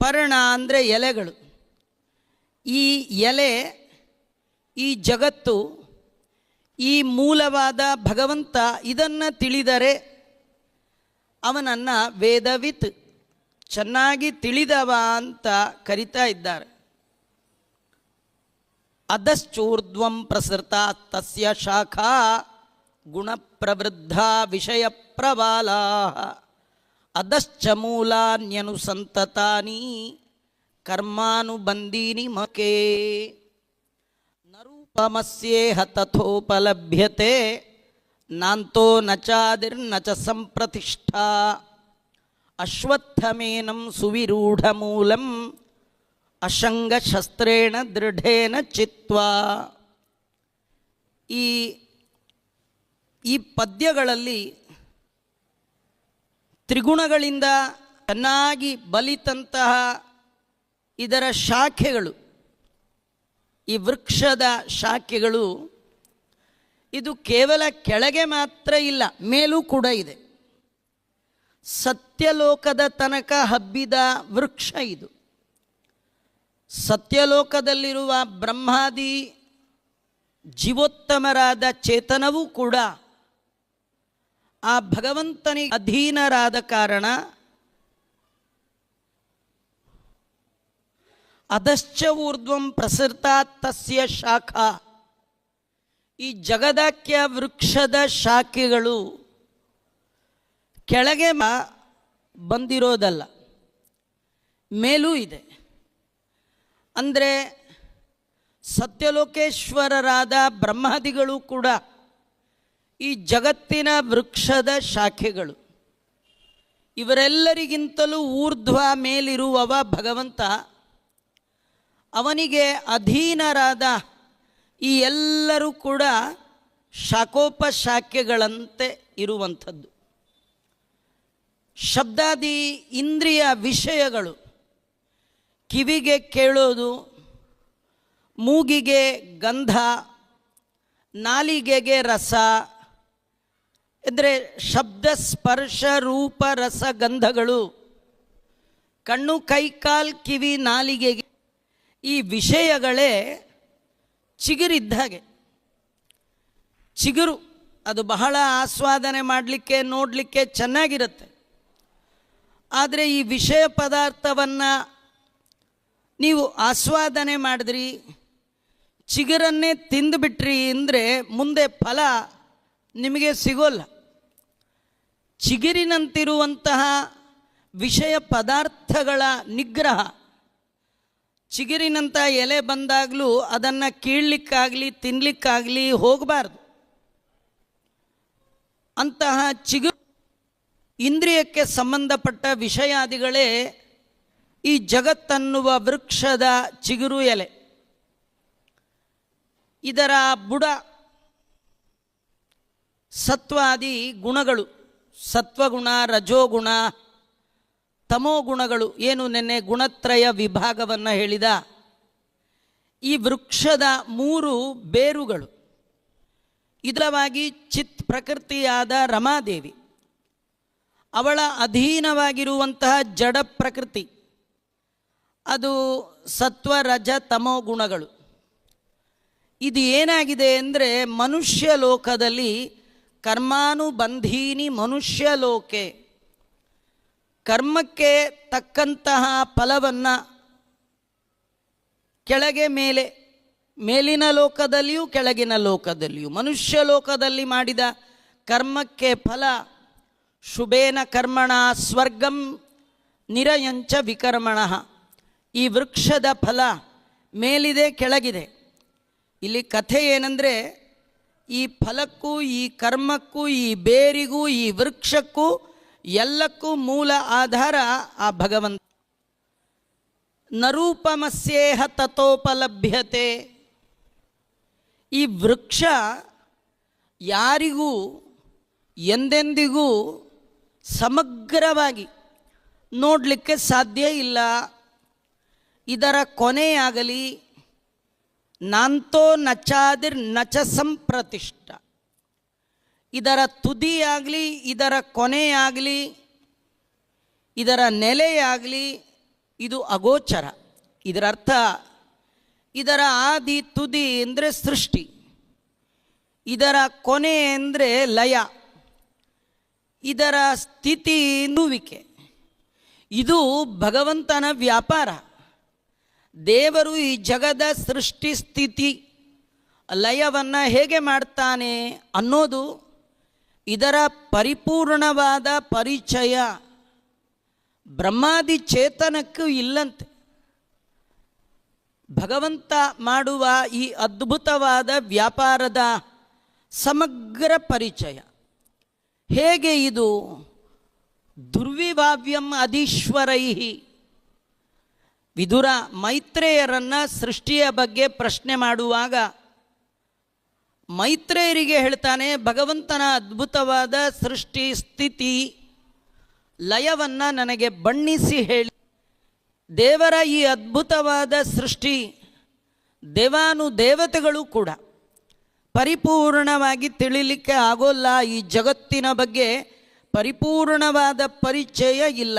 ಪರ್ಣ ಅಂದರೆ ಎಲೆಗಳು. ಈ ಎಲೆ, ಈ ಜಗತ್ತು, ಈ ಮೂಲವಾದ ಭಗವಂತ ಇದನ್ನು ತಿಳಿದರೆ ಅವನನ್ನು ವೇದವಿತ್, ಚೆನ್ನಾಗಿ ತಿಳಿದವ ಅಂತ ಕರಿತಾ ಇದ್ದಾರೆ. ಅಧಶ್ಚೂರ್ಧ್ವಂ ಪ್ರಸೃತ ತಸ್ಯ ಶಾಖಾ ಗುಣಪ್ರವೃದ್ಧ ವಿಷಯ ಪ್ರಬಾಲಾ ಅಧಶ್ಚ ಮೂಲಾನ್ಯನುಸಂತತಾನಿ ಕರ್ಮಾನುಬಂಧೀನಿ ಮಕೆ ನರೂಪಮಸ್ಯೇಹ ತಥೋಪಲಭ್ಯತೆ ನಾಂತೋ ನ ಚಾದಿರ್ನ ಚ ಸಂಪ್ರತಿಷ್ಠಾ ಅಶ್ವತ್ಥಮೇನಂ ಸುವಿರೂಢಮೂಲಂ ಅಶಂಗಶಸ್ತ್ರೇಣ ದೃಢೇನ ಚಿತ್ವಾ. ಈ ಪದ್ಯಗಳಲ್ಲಿ ತ್ರಿಗುಣಗಳಿಂದ ಚೆನ್ನಾಗಿ ಬಲಿತಂತಹ ಇದರ ಶಾಖೆಗಳು, ಈ ವೃಕ್ಷದ ಶಾಖೆಗಳು, ಇದು ಕೇವಲ ಕೆಳಗೆ ಮಾತ್ರ ಇಲ್ಲ, ಮೇಲೂ ಕೂಡ ಇದೆ. ಸತ್ಯಲೋಕದ ತನಕ ಹಬ್ಬಿದ ವೃಕ್ಷ ಇದು. ಸತ್ಯಲೋಕದಲ್ಲಿರುವ ಬ್ರಹ್ಮಾದಿ ಜೀವೋತ್ತಮರಾದ ಚೇತನವೂ ಕೂಡ ಆ ಭಗವಂತನಿಗೆ ಅಧೀನರಾದ ಕಾರಣ ಅಧಶ್ಚ ಊರ್ಧ್ವಂ ಪ್ರಸೃತಾ ತಸ್ಯ ಶಾಖಾ, ಈ ಜಗದಾಖ್ಯ ವೃಕ್ಷದ ಶಾಖೆಗಳು ಕೆಳಗೆ ಬಂದಿರೋದಲ್ಲ, ಮೇಲೂ ಇದೆ. ಅಂದರೆ ಸತ್ಯಲೋಕೇಶ್ವರರಾದ ಬ್ರಹ್ಮಾದಿಗಳು ಕೂಡ ಈ ಜಗತ್ತಿನ ವೃಕ್ಷದ ಶಾಖೆಗಳು. ಇವರೆಲ್ಲರಿಗಿಂತಲೂ ಊರ್ಧ್ವ ಮೇಲಿರುವವ ಭಗವಂತ. ಅವನಿಗೆ ಅಧೀನರಾದ ಈ ಎಲ್ಲರೂ ಕೂಡ ಶಾಖೋಪಶಾಖೆಗಳಂತೆ ಇರುವಂಥದ್ದು. ಶಬ್ದಾದಿ ಇಂದ್ರಿಯ ವಿಷಯಗಳು, ಕಿವಿಗೆ ಕೇಳೋದು, ಮೂಗಿಗೆ ಗಂಧ, ನಾಲಿಗೆಗೆ ರಸ, ಅಂದರೆ ಶಬ್ದ ಸ್ಪರ್ಶ ರೂಪ ರಸ ಗಂಧಗಳು, ಕಣ್ಣು ಕೈ ಕಾಲು ಕಿವಿ ನಾಲಿಗೆಗೆ, ಈ ವಿಷಯಗಳೇ ಚಿಗುರಿದ್ದ ಹಾಗೆ. ಚಿಗುರು ಅದು ಬಹಳ ಆಸ್ವಾದನೆ ಮಾಡಲಿಕ್ಕೆ ನೋಡಲಿಕ್ಕೆ ಚೆನ್ನಾಗಿರುತ್ತೆ. ಆದರೆ ಈ ವಿಷಯ ಪದಾರ್ಥವನ್ನು ನೀವು ಆಸ್ವಾದನೆ ಮಾಡಿದ್ರಿ, ಚಿಗುರನ್ನೇ ತಿಂದುಬಿಟ್ರಿ ಅಂದರೆ ಮುಂದೆ ಫಲ ನಿಮಗೆ ಸಿಗೋಲ್ಲ. ಚಿಗುರಿನಂತಿರುವಂತಹ ವಿಷಯ ಪದಾರ್ಥಗಳ ನಿಗ್ರಹ, ಚಿಗುರಿನಂಥ ಎಲೆ ಬಂದಾಗಲೂ ಅದನ್ನು ಕೀಳಲಿಕ್ಕಾಗಲಿ ತಿನ್ನಲಿಕ್ಕಾಗಲಿ ಹೋಗಬಾರ್ದು. ಅಂತಹ ಚಿಗುರು ಇಂದ್ರಿಯಕ್ಕೆ ಸಂಬಂಧಪಟ್ಟ ವಿಷಯಾದಿಗಳೇ ಈ ಜಗತ್ತನ್ನುವ ವೃಕ್ಷದ ಚಿಗುರು ಎಲೆ. ಇದರ ಬುಡ ಸತ್ವಾದಿ ಗುಣಗಳು, ಸತ್ವಗುಣ, ರಜೋಗುಣ, ತಮೋಗುಣಗಳು, ಏನು ನೆನ್ನೆ ಗುಣತ್ರಯ ವಿಭಾಗವನ್ನು ಹೇಳಿದ ಈ ವೃಕ್ಷದ 3 ಬೇರುಗಳು. ಇದರವಾಗಿ ಚಿತ್ ಪ್ರಕೃತಿಯಾದ ರಮಾದೇವಿ, ಅವಳ ಅಧೀನವಾಗಿರುವಂತಹ ಜಡ ಪ್ರಕೃತಿ, ಅದು ಸತ್ವ ರಜ ತಮೋ ಗುಣಗಳು. ಇದು ಏನಾಗಿದೆ ಅಂದರೆ ಮನುಷ್ಯ ಲೋಕದಲ್ಲಿ ಕರ್ಮಾನುಬಂಧೀನಿ ಮನುಷ್ಯ ಲೋಕೆ, ಕರ್ಮಕ್ಕೆ ತಕ್ಕಂತಹ ಫಲವನ್ನು ಕೆಳಗೆ ಮೇಲೆ, ಮೇಲಿನ ಲೋಕದಲ್ಲಿಯೂ ಕೆಳಗಿನ ಲೋಕದಲ್ಲಿಯೂ, ಮನುಷ್ಯ ಲೋಕದಲ್ಲಿ ಮಾಡಿದ ಕರ್ಮಕ್ಕೆ ಫಲ ಶುಭೇನ ಕರ್ಮಣ ಸ್ವರ್ಗಂ ನಿರಯಂಚ ವಿಕರ್ಮಣ. ಈ ವೃಕ್ಷದ ಫಲ ಮೇಲಿದೆ ಕೆಳಗಿದೆ. ಇಲ್ಲಿ ಕಥೆ ಏನಂದರೆ, ಈ ಫಲಕ್ಕೂ ಈ ಕರ್ಮಕ್ಕೂ ಈ ಬೇರಿಗೂ ಈ ವೃಕ್ಷಕ್ಕೂ ಎಲ್ಲಕ್ಕೂ ಮೂಲ ಆಧಾರ ಆ ಭಗವಂತ. ನರೂಪಮಸ್ಯೇಹ ತಥೋಪಲಭ್ಯತೆ. ಈ ವೃಕ್ಷ ಯಾರಿಗೂ ಎಂದೆಂದಿಗೂ ಸಮಗ್ರವಾಗಿ ನೋಡಲಿಕ್ಕೆ ಸಾಧ್ಯ ಇಲ್ಲ. ಇದರ ಕೊನೆಯಾಗಲಿ ನಾಂತೋ ನಚಾದಿರ್ ನಚ ಸಂಪ್ರತಿಷ್ಠ, ಇದರ ತುದಿಯಾಗಲಿ ಇದರ ಕೊನೆಯಾಗಲಿ ಇದರ ನೆಲೆಯಾಗಲಿ ಇದು ಅಗೋಚರ. ಇದರ ಅರ್ಥ ಇದರ ಆದಿ ತುದಿ ಅಂದರೆ ಸೃಷ್ಟಿ, ಇದರ ಕೊನೆ ಅಂದರೆ ಲಯ, ಇದರ ಸ್ಥಿತಿ ನುವಿಕೆ. ಇದು ಭಗವಂತನ ವ್ಯಾಪಾರ. ದೇವರು ಈ ಜಗದ ಸೃಷ್ಟಿ ಸ್ಥಿತಿ ಲಯವನ್ನು ಹೇಗೆ ಮಾಡ್ತಾನೆ ಅನ್ನೋದು ಇದರ ಪರಿಪೂರ್ಣವಾದ ಪರಿಚಯ ಬ್ರಹ್ಮಾದಿ ಚೇತನಕ್ಕೂ ಇಲ್ಲಂತೆ. ಭಗವಂತ ಮಾಡುವ ಈ ಅದ್ಭುತವಾದ ವ್ಯಾಪಾರದ ಸಮಗ್ರ ಪರಿಚಯ ಹೇಗೆ ಇದು ದುರ್ವಿಭಾವ್ಯಂ ಅದೀಶ್ವರೈಹಿ. ವಿದುರ ಮೈತ್ರೇಯರನ್ನು ಸೃಷ್ಟಿಯ ಬಗ್ಗೆ ಪ್ರಶ್ನೆ ಮಾಡುವಾಗ ಮೈತ್ರೇಯರಿಗೆ ಹೇಳ್ತಾನೆ, ಭಗವಂತನ ಅದ್ಭುತವಾದ ಸೃಷ್ಟಿ ಸ್ಥಿತಿ ಲಯವನ್ನು ನನಗೆ ಬಣ್ಣಿಸಿ ಹೇಳಿ. ದೇವರ ಈ ಅದ್ಭುತವಾದ ಸೃಷ್ಟಿ ದೇವಾನು ದೇವತೆಗಳು ಕೂಡ ಪರಿಪೂರ್ಣವಾಗಿ ತಿಳಿಲಿಕ್ಕೆ ಆಗೋಲ್ಲ. ಈ ಜಗತ್ತಿನ ಬಗ್ಗೆ ಪರಿಪೂರ್ಣವಾದ ಪರಿಚಯ ಇಲ್ಲ.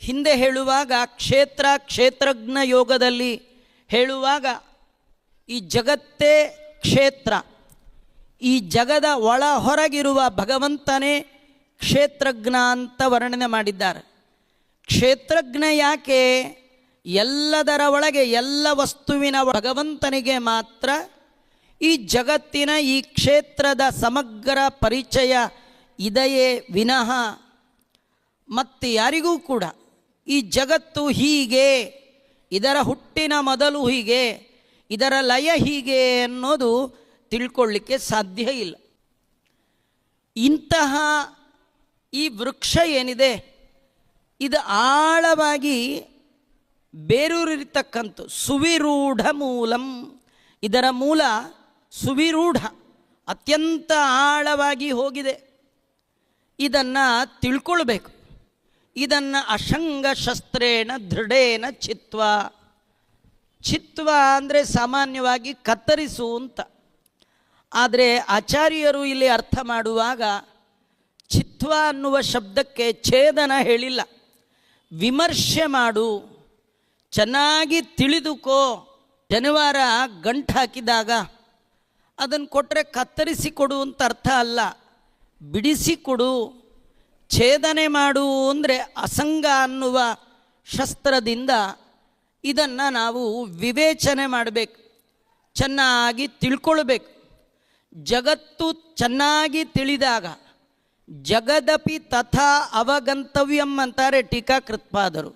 ಹಿಂದೆ ಹೇಳುವಾಗ ಕ್ಷೇತ್ರಜ್ಞ ಯೋಗದಲ್ಲಿ ಹೇಳುವಾಗ ಈ ಜಗತ್ತೇ ಕ್ಷೇತ್ರ, ಈ ಜಗದ ಒಳ ಹೊರಗಿರುವ ಭಗವಂತನೇ ಕ್ಷೇತ್ರಜ್ಞ ಅಂತ ವರ್ಣನೆ ಮಾಡಿದ್ದಾರೆ. ಕ್ಷೇತ್ರಜ್ಞ ಯಾಕೆ? ಎಲ್ಲದರ ಒಳಗೆ ಎಲ್ಲ ವಸ್ತುವಿನ ಭಗವಂತನಿಗೆ ಮಾತ್ರ ಈ ಜಗತ್ತಿನ ಈ ಕ್ಷೇತ್ರದ ಸಮಗ್ರ ಪರಿಚಯ ಇದೆಯೇ ವಿನಃ ಮತ್ತೆ ಯಾರಿಗೂ ಕೂಡ ಈ ಜಗತ್ತು ಹೀಗೆ, ಇದರ ಹುಟ್ಟಿನ ಮೊದಲು ಹೀಗೆ, ಇದರ ಲಯ ಹೀಗೆ ಅನ್ನೋದು ತಿಳ್ಕೊಳ್ಳಿಕ್ಕೆ ಸಾಧ್ಯ ಇಲ್ಲ. ಇಂತಹ ಈ ವೃಕ್ಷ ಏನಿದೆ ಇದು ಆಳವಾಗಿ ಬೇರೂರಿರ್ತಕ್ಕಂಥ ಸುವಿರೂಢ ಮೂಲಂ. ಇದರ ಮೂಲ ಸುವಿರೂಢ, ಅತ್ಯಂತ ಆಳವಾಗಿ ಹೋಗಿದೆ. ಇದನ್ನು ತಿಳ್ಕೊಳ್ಬೇಕು. ಇದನ್ನು ಅಶಂಗ ಶಸ್ತ್ರೇಣ ದೃಢೇನ ಚಿತ್ವ. ಚಿತ್ವ ಅಂದರೆ ಸಾಮಾನ್ಯವಾಗಿ ಕತ್ತರಿಸು ಅಂತ. ಆದರೆ ಆಚಾರ್ಯರು ಇಲ್ಲಿ ಅರ್ಥ ಮಾಡುವಾಗ ಚಿತ್ವ ಅನ್ನುವ ಶಬ್ದಕ್ಕೆ ಛೇದನ ಹೇಳಿಲ್ಲ. ವಿಮರ್ಶೆ ಮಾಡು, ಚೆನ್ನಾಗಿ ತಿಳಿದುಕೋ. ಶನಿವಾರ ಗಂಟು ಹಾಕಿದಾಗ ಅದನ್ನು ಕೊಟ್ಟರೆ ಕತ್ತರಿಸಿ ಕೊಡು ಅಂತ ಅರ್ಥ ಅಲ್ಲ, ಬಿಡಿಸಿ ಕೊಡು. ಛೇದನೆ ಮಾಡು ಅಂದರೆ ಅಸಂಗ ಅನ್ನುವ ಶಸ್ತ್ರದಿಂದ ಇದನ್ನು ನಾವು ವಿವೇಚನೆ ಮಾಡಬೇಕು, ಚೆನ್ನಾಗಿ ತಿಳ್ಕೊಳ್ಬೇಕು. ಜಗತ್ತು ಚೆನ್ನಾಗಿ ತಿಳಿದಾಗ ಜಗದಪಿ ತಥಾ ಅವಗಂತವ್ಯಂ ಅಂತಾರೆ ಟೀಕಾಕೃತ್ಪಾದರು.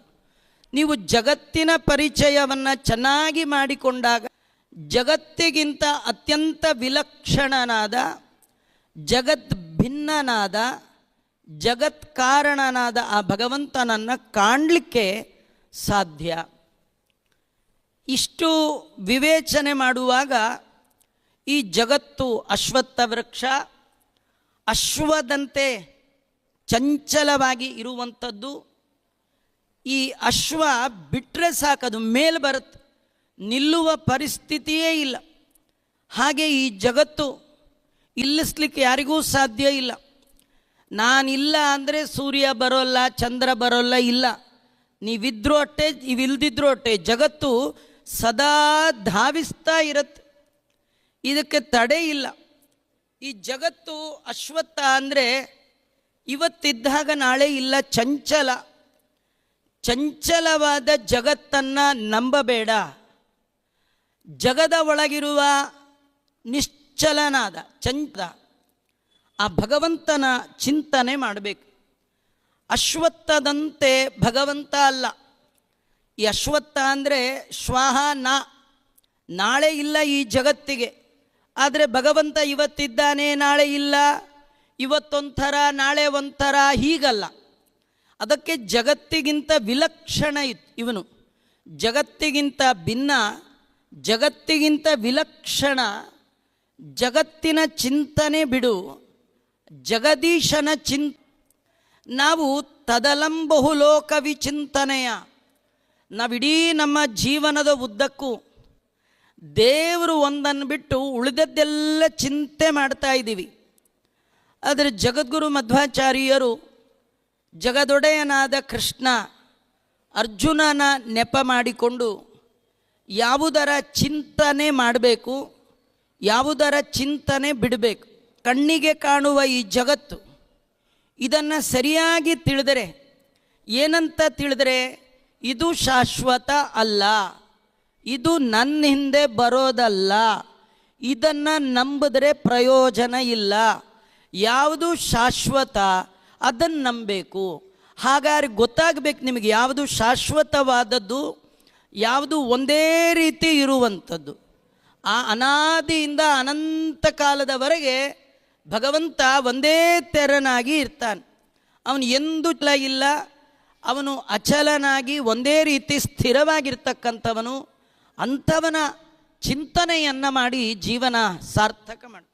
ನೀವು ಜಗತ್ತಿನ ಪರಿಚಯವನ್ನು ಚೆನ್ನಾಗಿ ಮಾಡಿಕೊಂಡಾಗ ಜಗತ್ತಿಗಿಂತ ಅತ್ಯಂತ ವಿಲಕ್ಷಣನಾದ, ಜಗತ್ ಭಿನ್ನನಾದ, ಜಗತ್ ಕಾರಣನಾದ ಆ ಭಗವಂತನನ್ನು ಕಾಣಲಿಕ್ಕೆ ಸಾಧ್ಯ. ಇಷ್ಟು ವಿವೇಚನೆ ಮಾಡುವಾಗ ಈ ಜಗತ್ತು ಅಶ್ವತ್ಥ ವೃಕ್ಷ, ಅಶ್ವದಂತೆ ಚಂಚಲವಾಗಿ ಇರುವಂಥದ್ದು. ಈ ಅಶ್ವ ಬಿಟ್ಟರೆ ಸಾಕದು ಮೇಲೆ ಬರುತ್ತೆ, ನಿಲ್ಲುವ ಪರಿಸ್ಥಿತಿಯೇ ಇಲ್ಲ. ಹಾಗೆ ಈ ಜಗತ್ತು ಇಲ್ಲಿಸ್ಲಿಕ್ಕೆ ಯಾರಿಗೂ ಸಾಧ್ಯ ಇಲ್ಲ. ನಾನಿಲ್ಲ ಅಂದರೆ ಸೂರ್ಯ ಬರೋಲ್ಲ, ಚಂದ್ರ ಬರೋಲ್ಲ, ಇಲ್ಲ. ನೀವಿದ್ರೂ ಅಟ್ಟೆ, ಇವಿಲ್ದಿದ್ರೂ ಅಟ್ಟೆ. ಜಗತ್ತು ಸದಾ ಧಾವಿಸ್ತಾ ಇರುತ್ತೆ, ಇದಕ್ಕೆ ತಡೆ ಇಲ್ಲ. ಈ ಜಗತ್ತು ಅಶ್ವತ್ಥ ಅಂದರೆ ಇವತ್ತಿದ್ದಾಗ ನಾಳೆ ಇಲ್ಲ, ಚಂಚಲ. ಚಂಚಲವಾದ ಜಗತ್ತನ್ನು ನಂಬಬೇಡ. ಜಗದ ಒಳಗಿರುವ ನಿಶ್ಚಲನಾದ ಚಂಚಲ ಆ ಭಗವಂತನ ಚಿಂತನೆ ಮಾಡಬೇಕು. ಅಶ್ವತ್ಥದಂತೆ ಭಗವಂತ ಅಲ್ಲ. ಈ ಅಶ್ವತ್ಥ ಅಂದರೆ ಶ್ವಾಹ ನಾಳೆ ಇಲ್ಲ ಈ ಜಗತ್ತಿಗೆ. ಆದರೆ ಭಗವಂತ ಇವತ್ತಿದ್ದಾನೆ, ನಾಳೆ ಇಲ್ಲ. ಇವತ್ತೊಂಥರ, ನಾಳೆ ಒಂಥರ, ಹೀಗಲ್ಲ. ಅದಕ್ಕೆ ಜಗತ್ತಿಗಿಂತ ವಿಲಕ್ಷಣ ಇವನು, ಜಗತ್ತಿಗಿಂತ ಭಿನ್ನ, ಜಗತ್ತಿಗಿಂತ ವಿಲಕ್ಷಣ. ಜಗತ್ತಿನ ಚಿಂತನೆ ಬಿಡು, ಜಗದೀಶನ ನಾವು ತದಲಂಬಹುಲೋಕ ವಿಚಿಂತನೆಯ, ನಾವಿಡೀ ನಮ್ಮ ಜೀವನದ ಉದ್ದಕ್ಕೂ ದೇವರು ಒಂದನ್ನು ಬಿಟ್ಟು ಉಳಿದದ್ದೆಲ್ಲ ಚಿಂತೆ ಮಾಡ್ತಾ ಇದ್ದೀವಿ. ಆದರೆ ಜಗದ್ಗುರು ಮಧ್ವಾಚಾರ್ಯರು ಜಗದೊಡೆಯನಾದ ಕೃಷ್ಣ ಅರ್ಜುನನ ನೆಪ ಮಾಡಿಕೊಂಡು ಯಾವುದರ ಚಿಂತನೆ ಮಾಡಬೇಕು, ಯಾವುದರ ಚಿಂತನೆ ಬಿಡಬೇಕು. ಕಣ್ಣಿಗೆ ಕಾಣುವ ಈ ಜಗತ್ತು, ಇದನ್ನು ಸರಿಯಾಗಿ ತಿಳಿದರೆ, ಏನಂತ ತಿಳಿದರೆ ಇದು ಶಾಶ್ವತ ಅಲ್ಲ, ಇದು ನನ್ನ ಹಿಂದೆ ಬರೋದಲ್ಲ, ಇದನ್ನು ನಂಬಿದ್ರೆ ಪ್ರಯೋಜನ ಇಲ್ಲ. ಯಾವುದು ಶಾಶ್ವತ ಅದನ್ನು ನಂಬಬೇಕು. ಹಾಗಾದ್ರೆ ಗೊತ್ತಾಗಬೇಕು ನಿಮಗೆ ಯಾವುದು ಶಾಶ್ವತವಾದದ್ದು, ಯಾವುದು ಒಂದೇ ರೀತಿ ಇರುವಂಥದ್ದು. ಆ ಅನಾದಿಯಿಂದ ಅನಂತ ಕಾಲದವರೆಗೆ ಭಗವಂತ ಒಂದೇ ತೆರನಾಗಿ ಇರ್ತಾನೆ. ಅವನು ಎಂದೂ ಇಲ್ಲ, ಅವನು ಅಚಲನಾಗಿ ಒಂದೇ ರೀತಿ ಸ್ಥಿರವಾಗಿರ್ತಕ್ಕಂಥವನು. ಅಂಥವನ ಚಿಂತನೆಯನ್ನು ಮಾಡಿ ಜೀವನ ಸಾರ್ಥಕ ಮಾಡಿ.